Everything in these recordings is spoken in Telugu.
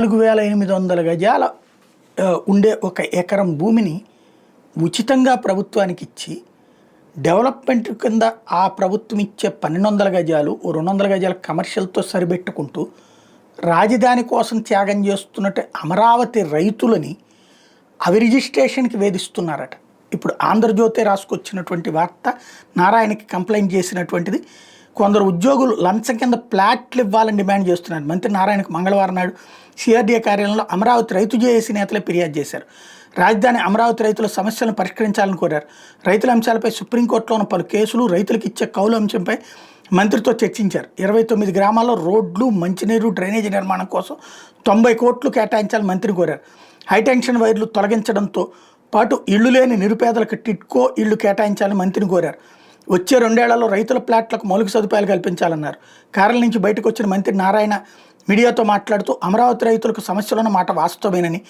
4,800 గజాల ఉండే ఒక ఎకరం భూమిని ఉచితంగా ప్రభుత్వానికి ఇచ్చి డెవలప్మెంట్ కింద ఆ ప్రభుత్వం ఇచ్చే 1,200 గజాలు 200 గజాల కమర్షియల్తో సరిపెట్టుకుంటూ రాజధాని కోసం త్యాగం చేస్తున్నట్టు అమరావతి రైతులని అవి రిజిస్ట్రేషన్కి వేధిస్తున్నారట. ఇప్పుడు ఆంధ్రజ్యోతి రాసుకొచ్చినటువంటి వార్త, నారాయణకి కంప్లైంట్ చేసినటువంటిది. కొందరు ఉద్యోగులు లంచం కింద ప్లాట్లు ఇవ్వాలని డిమాండ్ చేస్తున్నారు. మంత్రి నారాయణకు మంగళవారం నాడు సిఆర్డీఏ కార్యాలయంలో అమరావతి రైతు జేఏసీ నేతలే ఫిర్యాదు చేశారు. రాజధాని అమరావతి రైతుల సమస్యలను పరిష్కరించాలని కోరారు. రైతుల అంశాలపై సుప్రీంకోర్టులో ఉన్న పలు కేసులు, రైతులకు ఇచ్చే కౌలు అంశంపై మంత్రితో చర్చించారు. 29 గ్రామాల్లో రోడ్లు, మంచినీరు, డ్రైనేజీ నిర్మాణం కోసం 90 కోట్లు కేటాయించాలని మంత్రిని కోరారు. హైటెన్షన్ వైర్లు తొలగించడంతో పాటు ఇళ్లు లేని నిరుపేదలకు టిట్కో ఇళ్లు కేటాయించాలని మంత్రిని కోరారు. వచ్చే 2 ఏళ్లలో రైతుల ప్లాట్లకు మౌలిక సదుపాయాలు కల్పించాలన్నారు. కార్యాలయం నుంచి బయటకు వచ్చిన మంత్రి నారాయణ మీడియాతో మాట్లాడుతూ అమరావతి రైతులకు సమస్యలున్న మాట వాస్తవమేనని,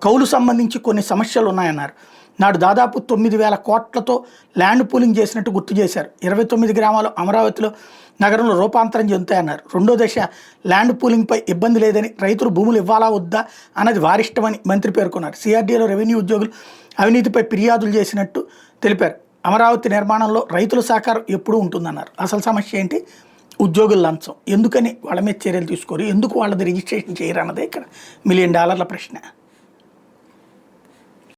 కౌలు సంబంధించి కొన్ని సమస్యలు ఉన్నాయన్నారు. నాడు దాదాపు 9,000 కోట్లతో ల్యాండ్ పూలింగ్ చేసినట్టు గుర్తు చేశారు. 29 గ్రామాలు అమరావతిలో నగరంలో రూపాంతరం చెందుతాయన్నారు. 2వ దశ ల్యాండ్ పూలింగ్పై ఇబ్బంది లేదని, రైతులు భూములు ఇవ్వాలా వద్దా అన్నది వారిష్టమని మంత్రి పేర్కొన్నారు. సిఆర్డీఏలో రెవెన్యూ ఉద్యోగులు అవినీతిపై ఫిర్యాదులు చేసినట్టు తెలిపారు. అమరావతి నిర్మాణంలో రైతుల సహకారం ఎప్పుడూ ఉంటుందన్నారు. అసలు సమస్య ఏంటి? ఉద్యోగుల లంచం. ఎందుకని వాళ్ళ మీద చర్యలు తీసుకోరు, ఎందుకు వాళ్ళది రిజిస్ట్రేషన్ చేయరు అన్నదే ఇక్కడ $1 మిలియన్ ప్రశ్న.